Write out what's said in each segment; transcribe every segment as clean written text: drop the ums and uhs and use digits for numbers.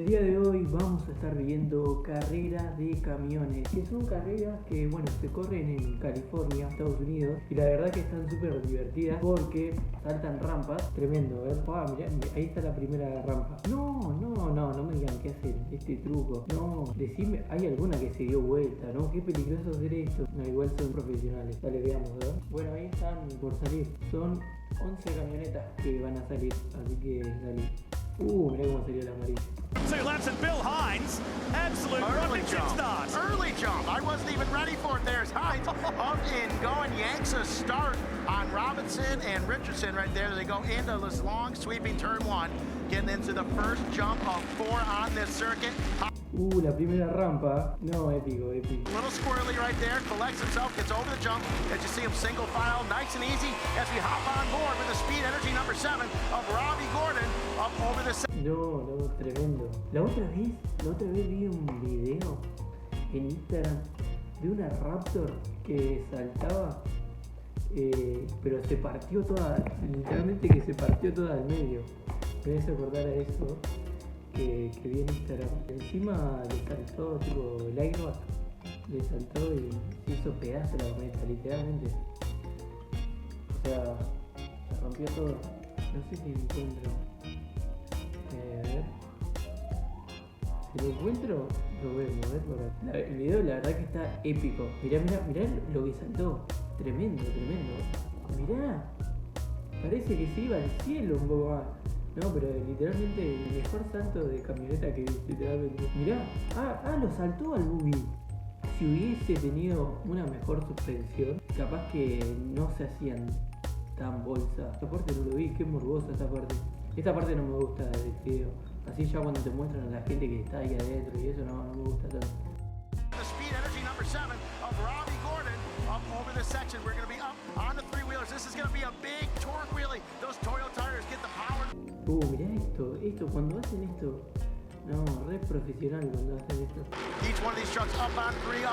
el día de hoy vamos a estar viendo carreras de camiones, que son carreras que, bueno, se corren en California, Estados Unidos, y la verdad que están súper divertidas porque saltan rampas, tremendo, ¿ver? Mirá, ahí está la primera rampa. No me digan qué hacen este truco. No, decime, hay alguna que se dio vuelta, ¿no? Qué peligroso hacer esto. No, igual son profesionales. Dale, veamos, ¿verdad? Bueno, ahí están por salir. Son 11 camionetas que van a salir, así que dale. Mirá cómo salió la amarilla. 2 laps and Bill Hines, absolute rocket start. Early jump. I wasn't even ready for it. There's Hines up and going. Yanks a start on Robinson and Richardson right there. They go into this long sweeping turn one, getting into the first jump of 4 on this circuit. La primera rampa. No, épico. A little squirrely right there. Collects himself, gets over the jump. As you see him single file, nice and easy as we hop on board with the speed energy number 7 of Robbie Gordon up over the... No, tremendo. La otra vez vi un video en Instagram de una Raptor que saltaba, pero se partió toda, literalmente que se partió toda al medio. Me hace acordar a eso que vi en Instagram. Encima le saltó tipo el airbag, le saltó y se hizo pedazo la camioneta, literalmente. O sea, se rompió todo. No sé si lo encuentro. A ver. Si lo encuentro, lo vemos, por acá. El video la verdad que está épico. Mirá lo que saltó. Tremendo. Mirá. Parece que se iba al cielo un poco más. No, pero literalmente el mejor salto de camioneta que literalmente. Mirá. Lo saltó al buggy. Si hubiese tenido una mejor suspensión, capaz que no se hacían tan bolsa. Esta parte no lo vi, qué morbosa esta parte. Esta parte no me gusta del video. Así ya cuando te muestran a la gente que está ahí adentro y eso no me gusta tanto. The speed energy number 7 of Robbie Gordon up over this section. We're going to be up on the 3-wheelers. This is going to be a big torque wheelie. Those Toyo tires get the power. Mirá esto, cuando hacen esto. No, re profesional cuando hacen esto. Each one of these trucks up on three.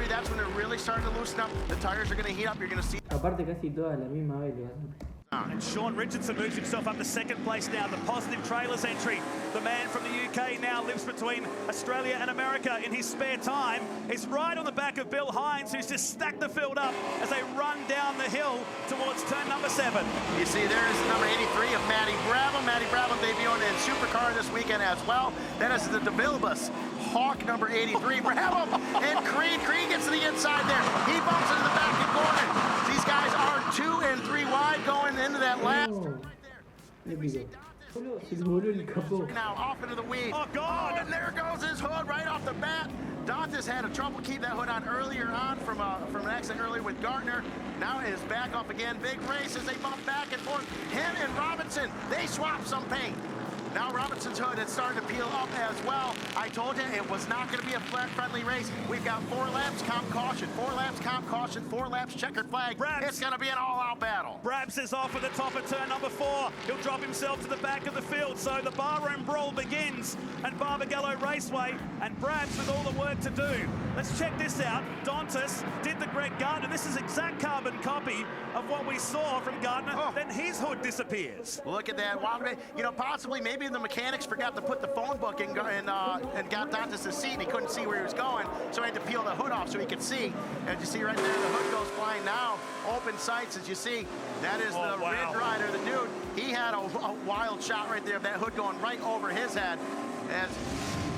That's when they're really starting to loosen up. The tires are going to heat up. You're going to see. Aparte casi todas a la misma vez lo hacen. And Sean Richardson moves himself up to second place now. The positive trailers entry. The man from the UK now lives between Australia and America in his spare time. He's right on the back of Bill Hines, who's just stacked the field up as they run down the hill towards turn number 7. You see there is number 83 of Matty Brabham. Matty Brabham debuting in Supercar this weekend as well. That is the DeVilbiss Hawk number 83. Brabham and Creed. Creed gets to the inside there. He bumps into the back of Gordon. These guys are 2 and 3 wide going into that last turn right there. Now off into the weeds. Oh, God! And there goes his hood right off the bat. Dantas had a trouble keep that hood on earlier on from an accident earlier with Gardner. Now it is back up again. Big race as they bump back and forth. Him and Robinson, they swap some paint. Now Robinson's hood is starting to peel up as well. I told you it was not going to be a friendly race. We've got 4 laps, comp caution, 4 laps, comp caution, 4 laps, checkered flag. Brabs. It's going to be an all-out battle. Brabs is off at the top of turn number 4. He'll drop himself to the back of the field. So the barroom brawl begins at Barbagallo Raceway, and Brabs with all the work to do. Let's check this out. Dantas did the Greg Gardner. This is exact carbon copy of what we saw from Gardner. Then his hood disappears. Look at that. Possibly maybe the mechanics forgot to put the phone book in and got Dantas' seat, and he couldn't see where he was going, so he had to peel the hood off so he could see. As you see right there, the hood goes flying now. Open sights, as you see. That is the Red Rider, the dude. He had a wild shot right there of that hood going right over his head. As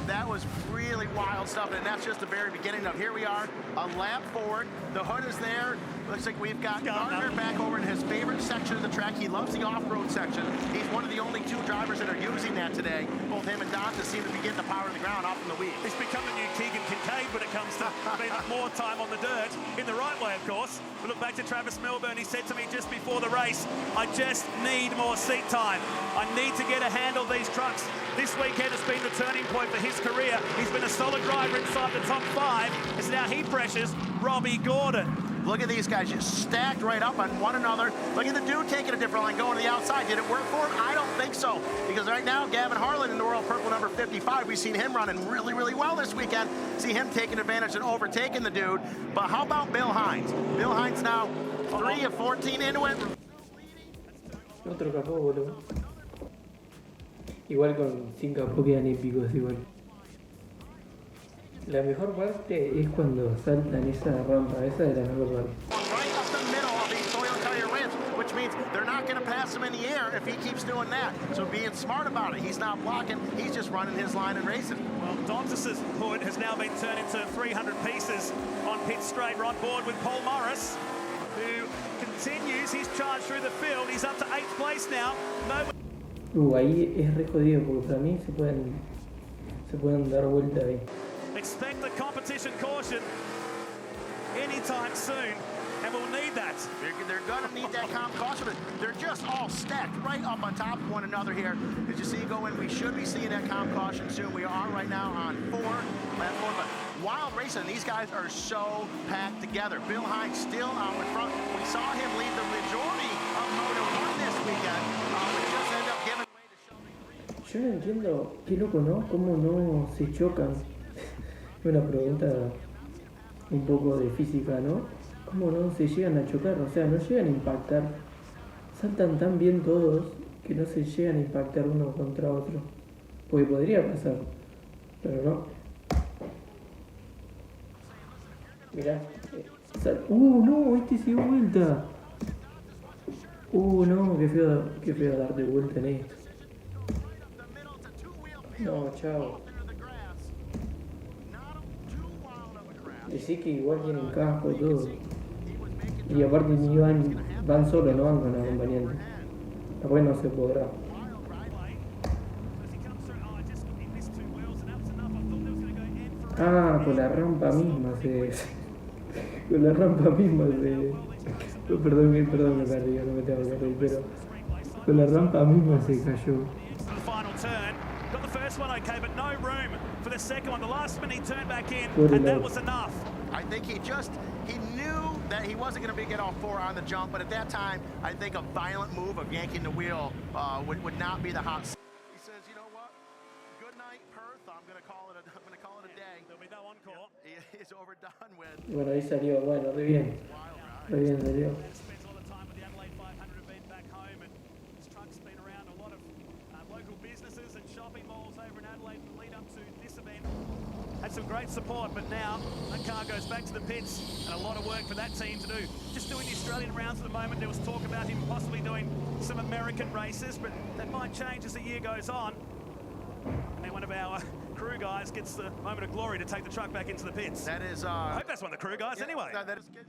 that was really wild stuff, and that's just the very beginning of. Here we are, a lap forward. The hood is there. Looks like we've got Gardner back over in his favorite section of the track. He loves the off-road section. He's one of the only 2 drivers that are using that today. Both him and Dantas seem to be getting the power of the ground off in the weeds. He's become the new Keegan Kincaid when it comes to spending more time on the dirt, in the right way, of course. We look back to Travis Milburn. He said to me just before the race, I just need more seat time. I need to get a handle of these trucks. This weekend has been the turning point for his career. He's been a solid driver inside the top 5. As now he pressures Robbie Gordon. Look at these guys just stacked right up on one another. Look at the dude taking a different line, going to the outside. Did it work for him? I don't think so. Because right now, Gavin Harlan in the Royal Purple number 55, we've seen him running really, really well this weekend. See him taking advantage and overtaking the dude. But how about Bill Hines? Bill Hines now 3 of 14 into it. Otro capó, boludo. Igual con 5 quedan épicos igual. La mejor parte es cuando saltan esa rampa, esa es la mejor parte. Right up the middle of these Toyota tire rims, which means they're not going to pass him in the air if he keeps doing that. So being smart about it, he's not blocking, he's just running his line and racing. Well, Dontis's hood has now been turned into 300 pieces on pit straight. We're on board with Paul Morris, who continues his charge through the field. He's up to 8th place now. Ahí es re jodido porque para mí se pueden dar vuelta ahí. Expect the competition caution anytime soon, and we'll need that. They're going to need that comp caution, but they're just all stacked right up on top of one another here. As you see going, we should be seeing that comp caution soon. We are right now on 4, lap 4, but wild racing. These guys are so packed together. Bill Hines still out in front. We saw him lead the majority of Moto 1 this weekend. We just ended up giving way to Sheldon. Yo no entiendo, qué loco, ¿no? ¿Cómo no se chocan? Una pregunta un poco de física, ¿no? ¿Cómo no se llegan a chocar? O sea, no llegan a impactar. Saltan tan bien todos que no se llegan a impactar uno contra otro. Porque podría pasar, pero no. Mirá. No, este se dio vuelta. No, qué feo darte vuelta en esto. No, chao. Decí que igual tienen casco y todo. Y aparte ni van solo, no van con acompañante. Después no se podrá. Con la rampa misma con la rampa misma Perdón, me perdí, no me tengo que reír, pero con la rampa misma se cayó. Got the first one okay, but no room for the second one. The last minute he turned back in, and that was enough. I think he knew that he wasn't going to get off 4 on the jump, but at that time, I think a violent move of yanking the wheel would not be the hot. He says, you know what? Good night, Perth. I'm going to call it a day. There'll be no encore. He is overdone with. Bueno, ahí salió, re bien. Re bien salió. Spends all the time with the Adelaide 500 event back home, and his truck's been around a lot of local businesses and shopping malls over in Adelaide in the lead up to this event. Had some great support, but now that car goes back to the pits, and a lot of work for that team to do. Just doing the Australian rounds at the moment. There was talk about him possibly doing some American races, but that might change as the year goes on. And then one of our crew guys gets the moment of glory to take the truck back into the pits. That is. I hope that's one of the crew guys anyway.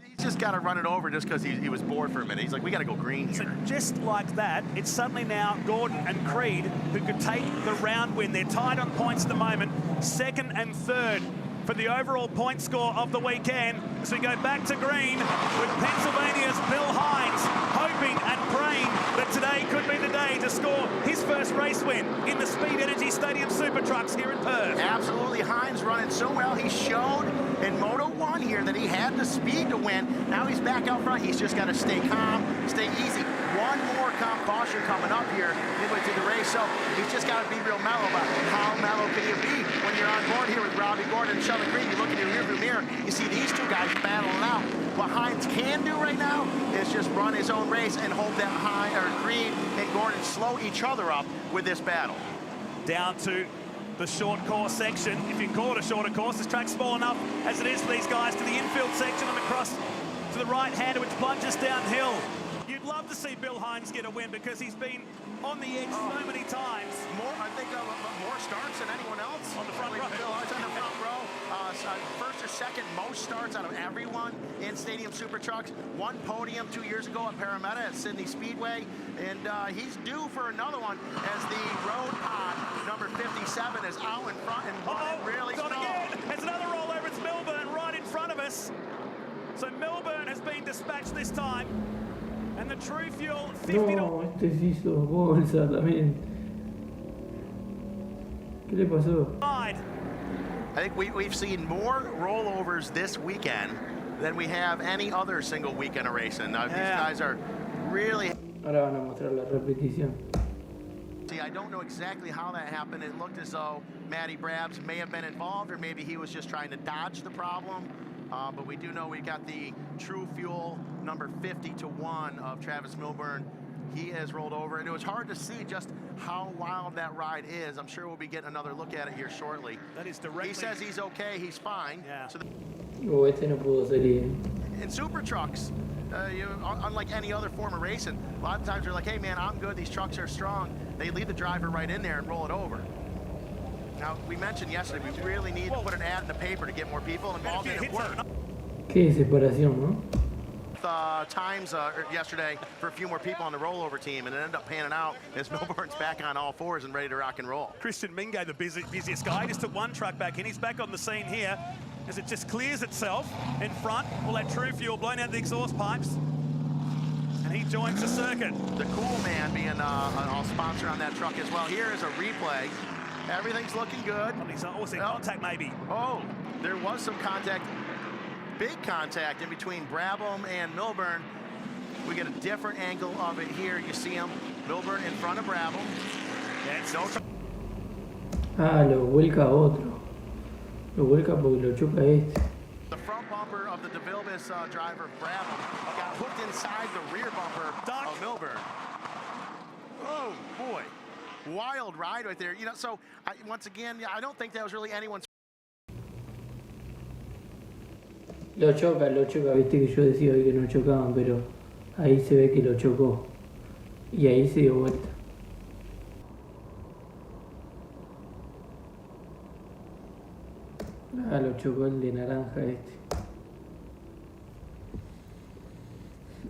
He's just got to run it over just because he was bored for a minute. He's like, we got to go green here. So just like that, it's suddenly now Gordon and Creed who could take the round win. They're tied on points at the moment, 2nd and 3rd for the overall point score of the weekend. As we go back to green with Pennsylvania's Bill Hines hoping and praying that today could be the day to score his first race win in the Speed Energy Stadium Super Trucks here in Perth. Absolutely, Hines running so well. He showed in Moto 1 here that he had the speed to win. Now he's back out front. He's just got to stay calm, stay easy. One more comp caution coming up here midway through the race, so he's just got to be real mellow. But how mellow can you be when you're on board here with Robbie Gordon and Sheldon Creed? You look in your rearview mirror, you see these two guys battling out. What Hines can do right now is just run his own race and hold that Creed and Gordon slow each other up with this battle. Down to the short course section. If you call it a shorter course, this track's small enough as it is for these guys to the infield section and across to the right-hander, which plunges downhill. You'd love to see Bill Hines get a win because he's been on the edge so many times. I think more starts than anyone else. On the front row. Bill Hines on the front row. First or second most starts out of everyone in Stadium Super Trucks. 1 podium 2 years ago at Parramatta at Sydney Speedway. And he's due for another one as the road pod number 57 is out in front and really strong. Again. There's another rollover. It's Melbourne right in front of us. So Melbourne has been dispatched this time. And the True Fuel 50. No, este se hizo bolsa también. ¿Qué le pasó? I think we've seen more rollovers this weekend than we have any other single weekend of racing. These guys are really. Ahora van a mostrar la repetición. See, I don't know exactly how that happened. It looked as though Matty Brabs may have been involved, or maybe he was just trying to dodge the problem. But we do know we got the True Fuel number 50-1 of Travis Milburn He has rolled over, and it was hard to see just how wild that ride is. I'm sure we'll be getting another look at it here shortly. That is directly. He says he's okay, he's fine. Yeah. So Este no pudo salir. in super trucks, unlike any other form of racing, a lot of times they're like, hey man, I'm good, these trucks are strong. They leave the driver right in there and roll it over. Now, we mentioned yesterday, we really need to put an ad in the paper to get more people involved, and it worked. Qué desesperación, ¿no? Times yesterday for a few more people on the rollover team, and it ended up panning out as Milburn's back on all fours and ready to rock and roll. Christian Mingo, the busiest guy, just took one truck back in. He's back on the scene here as it just clears itself in front. All that true fuel blown out the exhaust pipes. And he joins the circuit. The Cool Man being a sponsor on that truck as well. Here is a replay. Everything's looking good. He's also in contact maybe. Oh, there was some contact. Big contact in between Brabham and Milburn. We get a different angle of it here. You see him, Milburn in front of Brabham. Lo vuelca otro. Lo vuelca porque lo choca este. The front bumper of the DeVilbiss driver, Brabham, got hooked inside the rear bumper of Milburn. Oh, boy. Wild ride right there. You know, so once again, I don't think that was really anyone's. Lo choca, viste que yo decía hoy que no chocaban, pero ahí se ve que lo chocó. Y ahí se dio vuelta. Lo chocó el de naranja este.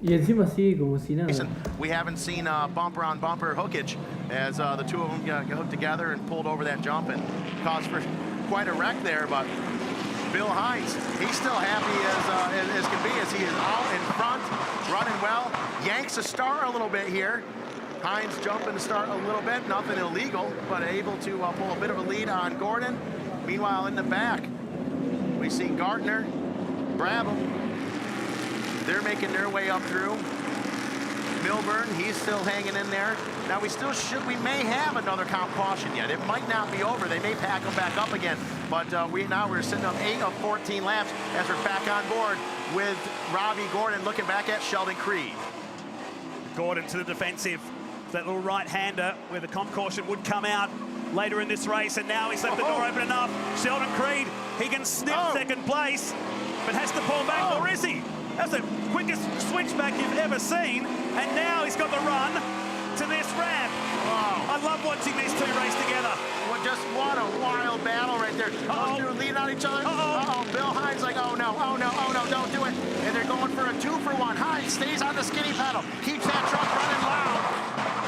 Y encima sigue como si nada. We haven't seen bumper on bumper hookage as the two of them got hooked together and pulled over that jump and caused for quite a wreck there, but Bill Hines, he's still happy as can be as he is out in front, running well. Yanks the start a little bit here. Hines jumping to start a little bit, nothing illegal, but able to pull a bit of a lead on Gordon. Meanwhile, in the back, we see Gardner, Brabham. They're making their way up through. Milburn, he's still hanging in there. Now we may have another caution yet. It might not be over. They may pack them back up again. But we're sitting up 8 of 14 laps as we're back on board with Robbie Gordon looking back at Sheldon Creed. Gordon to the defensive. That little right-hander where the comp caution would come out later in this race, and now he's left the door open enough. Sheldon Creed, he can sniff second place, but has to pull back, or is he? That's the quickest switchback you've ever seen, and now he's got the run to this ramp. I love watching these two race together. Well, just what a wild battle right there. Those two leading on each other. Bill Hines like, oh no, don't do it. And they're going for a 2-for-1. Hines stays on the skinny pedal, keeps that truck running loud.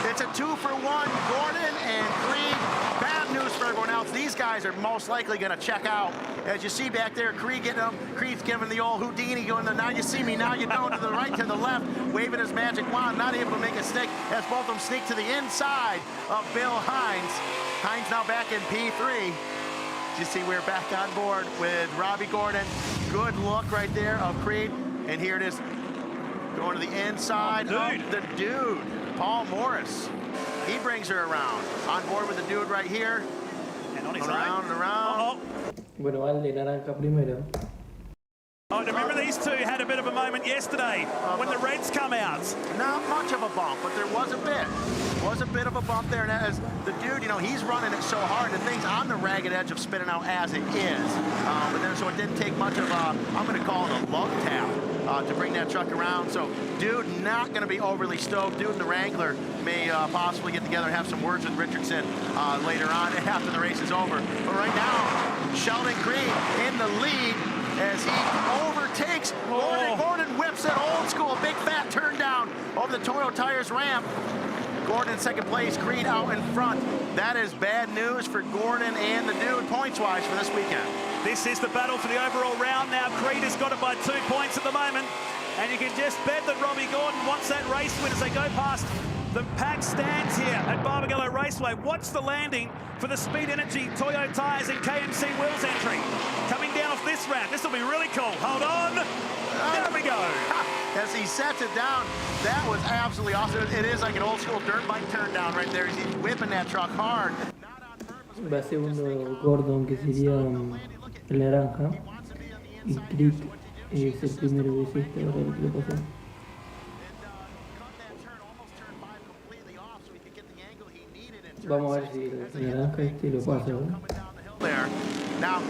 It's a 2-for-1, Gordon and Creed. Bad news for everyone else. These guys are most likely going to check out. As you see back there, Creed getting them. Creed's giving the old Houdini, going, now you see me, now you don't, to the right, to the left, waving his magic wand, not able to make a stick as both of them sneak to the inside of Bill Hines. Hines now back in P3. As you see, we're back on board with Robbie Gordon. Good look right there of Creed. And here it is, going to the inside of the dude. Paul Morris, he brings her around. On board with the dude right here. And on his around and around. Bueno, va el de naranja primero. Remember these two had a bit of a moment yesterday when the Reds come out. Not much of a bump, but there was a bit. Was a bit of a bump there. And as the dude, he's running it so hard, the thing's on the ragged edge of spinning out as it is. But then, so it didn't take much of a, I'm going to call it a love tap to bring that truck around. So dude not going to be overly stoked. Dude and the Wrangler may possibly get together and have some words with Richardson later on after the race is over. But right now, Sheldon Creed in the lead as he overtakes Gordon. Gordon whips it old school, big fat turn down over the Toyo Tires ramp. Gordon in second place, Creed out in front. That is bad news for Gordon and the dude points-wise for this weekend. This is the battle for the overall round now. Creed has got it by 2 points at the moment. And you can just bet that Robbie Gordon wants that race win as they go past the packed stands here at Barbagallo Raceway. Watch the landing for the Speed Energy Toyo Tires and KMC Wheels entry. Coming down off this ramp. This will be really cool. Hold on. There we go. As he sets it down, that was absolutely awesome. It is like an old school dirt bike turn down right there. He's whipping that truck hard. Va segundo Gordon, que sería el naranja. Y Creed es el primero de este, ahora el que lo pasó. Vamos a ver si el naranja este lo pasa, ¿no? There. Now,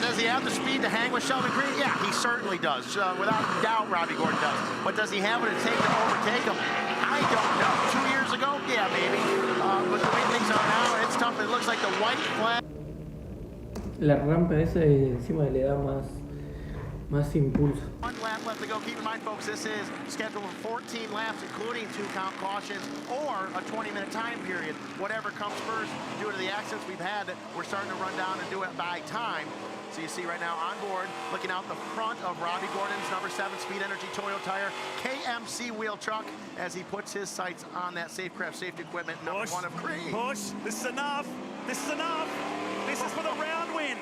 does he have the speed to hang with Sheldon Creed? Yeah, he certainly does. Without doubt, Robbie Gordon does. But does he have what it takes to overtake him? I don't know. 2 years ago? Yeah, maybe. But the way things are now, it's tough. It looks like the white flag. La rampa esa encima le da más impulso. 1 lap left to go. Keep in mind, folks, this is scheduled for 14 laps, including 2 count cautions or a 20-minute time period. Whatever comes first, due to the accidents we've had, we're starting to run down and do it by time. So you see right now on board, looking out the front of Robbie Gordon's number 7 Speed Energy Toyo Tire KMC wheel truck as he puts his sights on that Safecraft safety equipment, number 1 of Creed. Push. This is enough. This is enough. This is for the round win.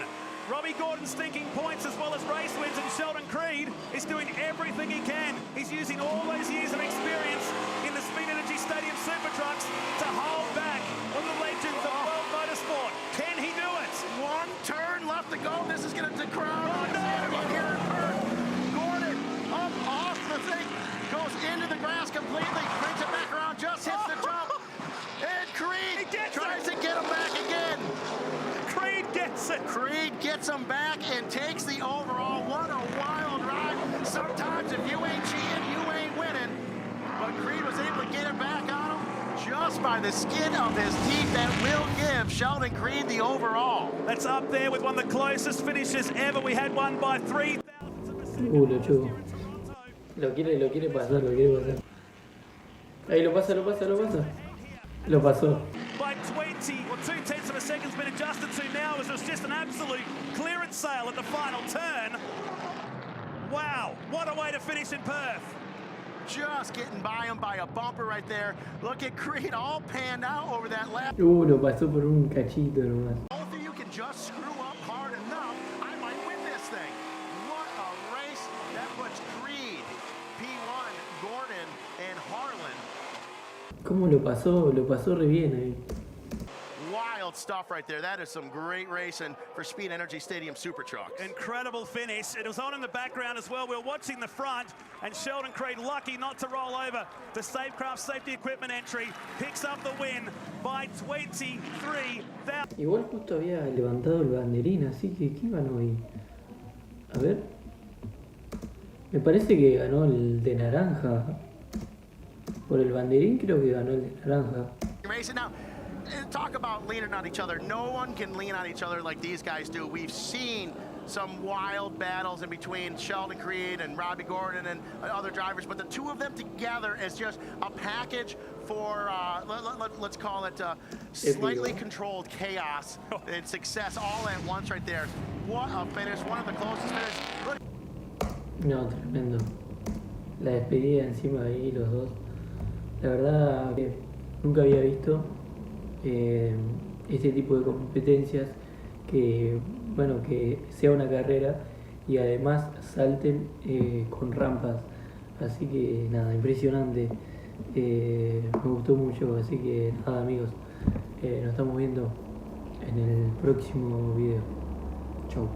Robbie Gordon's stinking points as well as race wins, and Sheldon Creed is doing everything he can. He's using all those years of experience in the Speed Energy Stadium Super Trucks to hold back one of the legends of world motorsport. Can he do it? 1 turn left to go. This is going to crowd. Here in Perth. Gordon up off the thing, goes into the grass completely, brings it back around, just hits the jump. And Creed tries to get him back again. Creed gets it. Creed gets him back and takes the overall. What a wild ride. Sometimes if you ain't cheating, you ain't winning. But Creed was able to get it back on him just by the skin of his teeth. That will give Sheldon Creed the overall. That's up there with one of the closest finishes ever. We had one by 3,000. Lo chupo. Lo quiere pasar. Ahí lo pasa. Lo pasó. By 20 or 0.2 of a second's been adjusted to now as it was just an absolute clearance sale at the final turn. Wow, what a way to finish in Perth. Just getting by him by a bumper right there. Look at Creed all panned out over that lap. Lo pasó por un cachito nomás. Both of you can just screw up hard enough. I might win this thing. What a race. That puts Creed, P1, Gordon, and Harlan. ¿Cómo lo pasó? Lo pasó re bien ahí. Wild stuff right there. That is some great racing for Speed Energy Stadium Super Trucks. Incredible finish. It was on in the background as well. We were watching the front, and Sheldon Creed, lucky not to roll over. The Safecraft safety equipment entry picks up the win by 23,000. Igual justo había levantado el banderín, así que ¿qué ganó ahí? A ver. Me parece que ganó el de naranja. Por el banderín creo que ganó el de naranja. Racing now. Talk about leaning on each other. No one can lean on each other like these guys do. We've seen some wild battles in between Sheldon Creed and Robbie Gordon and other drivers, but the two of them together is just a package for, let's call it slightly controlled chaos and success all at once right there. What a finish, one of the closest finishes. No, tremendo. La despedida encima de ahí los dos. La verdad que nunca había visto este tipo de competencias que, bueno, que sea una carrera y además salten con rampas. Así que nada, impresionante. Me gustó mucho, así que nada amigos, nos estamos viendo en el próximo video. Chau.